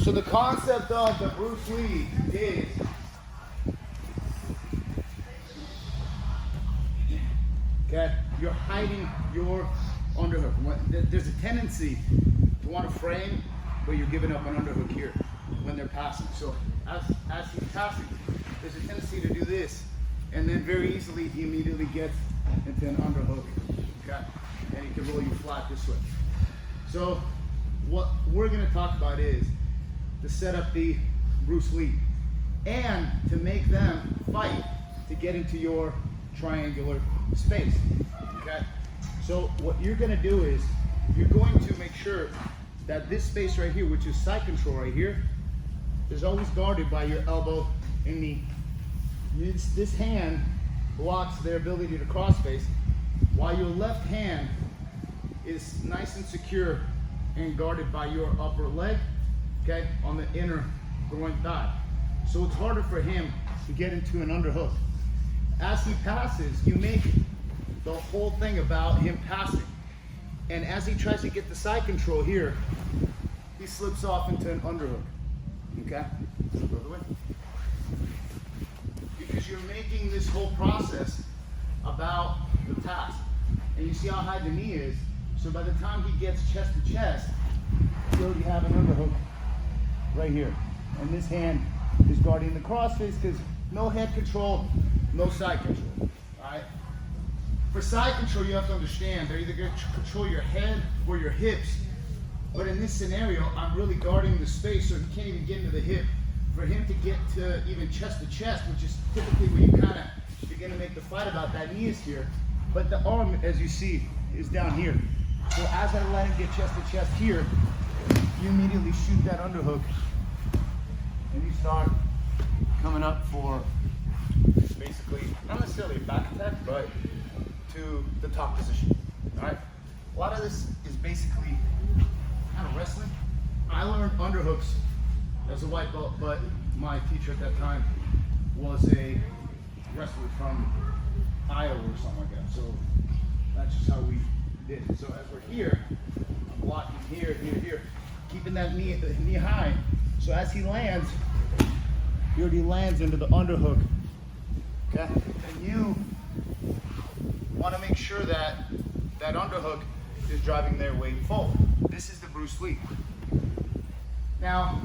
So the concept of the Bruce Lee is okay, you're hiding your underhook. There's a tendency to want to frame, but you're giving up an underhook here when they're passing. So as he's passing, there's a tendency to do this, and then very easily he immediately gets into an underhook, okay? And he can roll you flat this way. So what we're gonna talk about is to set up the Bruce Lee and to make them fight to get into your triangular space, okay? So what you're gonna do is you're going to make sure that this space right here, which is side control right here, is always guarded by your elbow and knee. This hand blocks their ability to cross face, while your left hand is nice and secure and guarded by your upper leg, okay, on the inner groin thigh. So it's harder for him to get into an underhook. As he passes, you make the whole thing about him passing. And as he tries to get the side control here, he slips off into an underhook, okay? Go the way. Because you're making this whole process about the pass. And you see how high the knee is, so by the time he gets chest to chest, you already have an underhook right here. And this hand is guarding the crossface because no head control, no side control, all right? For side control, you have to understand, they're either going to control your head or your hips. But in this scenario, I'm really guarding the space so he can't even get into the hip. For him to get to even chest to chest, which is typically where you kind of begin to make the fight about, that knee is here. But the arm, as you see, is down here. So as I let him get chest to chest here, you immediately shoot that underhook and you start coming up for basically, not necessarily a back attack, but to the top position, all right? A lot of this is basically kind of wrestling. I learned underhooks as a white belt, but my teacher at that time was a wrestler from Iowa or something like that. So that's just how we did it. So as we're here, I'm blocking here, here, here, keeping that knee high. So as he lands, he already lands into the underhook, okay? And you want to make sure that that underhook is driving their weight forward. This is the Bruce Lee. Now,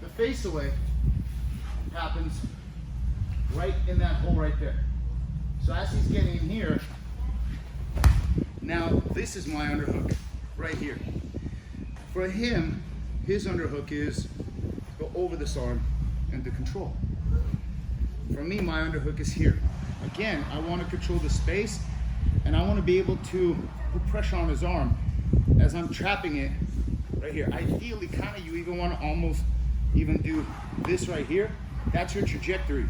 the face away happens right in that hole right there. So as he's getting in here, now this is my underhook right here. For him, his underhook is go over this arm and to control. For me, my underhook is here. Again, I want to control the space and I want to be able to put pressure on his arm as I'm trapping it right here. Ideally, kind of you even want to almost even do this right here. That's your trajectory.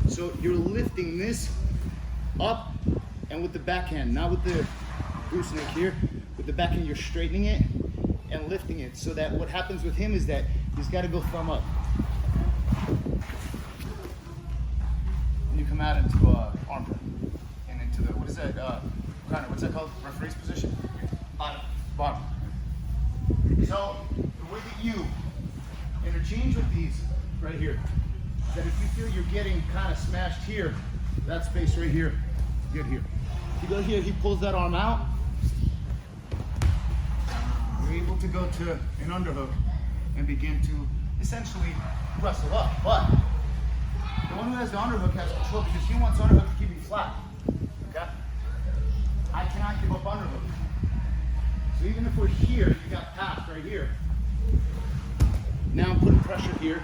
So you're lifting this up and with the backhand, not with the gooseneck here. With the backhand, you're straightening it and lifting it so that what happens with him is that he's got to go thumb up. And you come out into arm drag and into the, what is that, kind of, what's that called? Referee's position? Bottom. So the way that you interchange with these right here is that if you feel you're getting kind of smashed here, that space right here, get here. If you go here, he pulls that arm out. You're able to go to an underhook and begin to essentially wrestle up. But the one who has the underhook has control because he wants underhook to keep me flat. Okay? I cannot give up underhook. So even if we're here, you got path right here. Now I'm putting pressure here.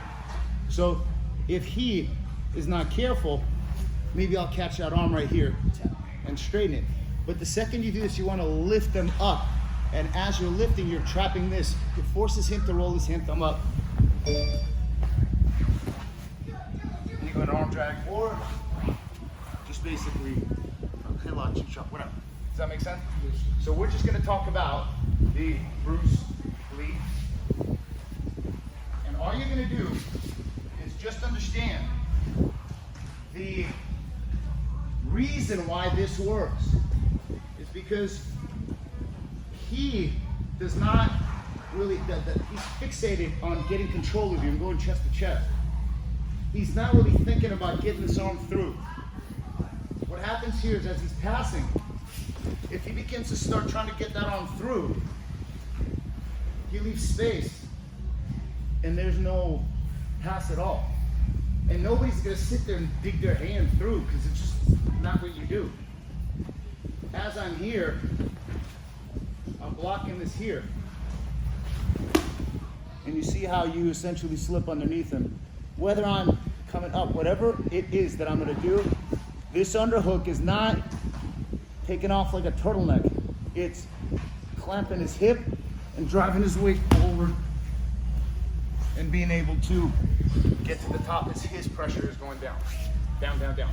So if he is not careful, maybe I'll catch that arm right here and straighten it. But the second you do this, you want to lift them up. And as you're lifting, you're trapping this. It forces him to roll his hand thumb up. And you go into arm drag or just basically headlock, cheap shot, whatever. Does that make sense? So we're just going to talk about the Bruce Lee. And all you're going to do is just understand the reason why this works is because he does not really, he's fixated on getting control of you and going chest to chest. He's not really thinking about getting this arm through. What happens here is as he's passing, if he begins to start trying to get that arm through, he leaves space and there's no pass at all. And nobody's gonna sit there and dig their hand through because it's just not what you do. As I'm here, I'm blocking this here. And you see how you essentially slip underneath him. Whether I'm coming up, whatever it is that I'm gonna do, this underhook is not taking off like a turtleneck. It's clamping his hip and driving his weight forward and being able to get to the top as his pressure is going down. Down, down, down.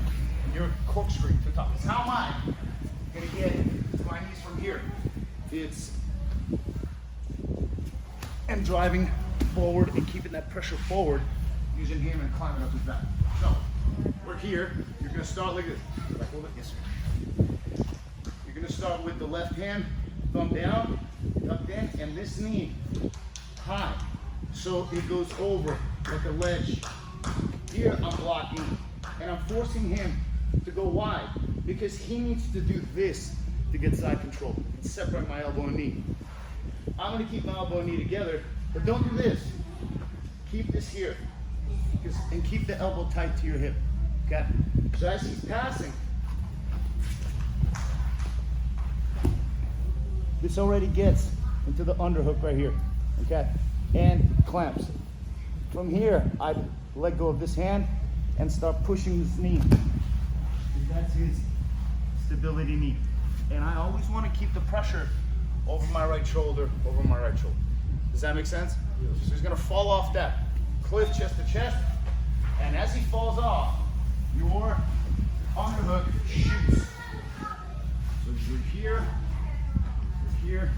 You're corkscrewing to the top. How am I gonna get to my knees from here? It's and driving forward and keeping that pressure forward using him and climbing up his back. So, we're here. You're gonna start like this. Back a little bit, yes sir. You're gonna start with the left hand, thumb down, tucked in, and this knee high. So it goes over like a ledge. Here I'm blocking, and I'm forcing him to go wide because he needs to do this to get side control and separate my elbow and knee. I'm gonna keep my elbow and knee together, but don't do this. Keep this here, and keep the elbow tight to your hip, okay? So as he's passing, this already gets into the underhook right here, okay? And clamps. From here, I let go of this hand and start pushing this knee. That's his stability knee. And I always want to keep the pressure over my right shoulder, over my right shoulder. Does that make sense? So he's gonna fall off that cliff chest to chest, and as he falls off, your underhook shoots. So you're here,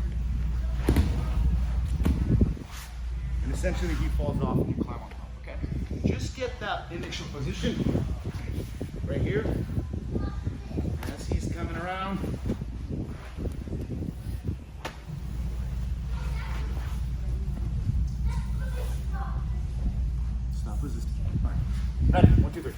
and essentially he falls off and you climb on top, okay? Just get that initial position right here. As he's coming around, stop resisting. All right, ready, 1, 2, 3.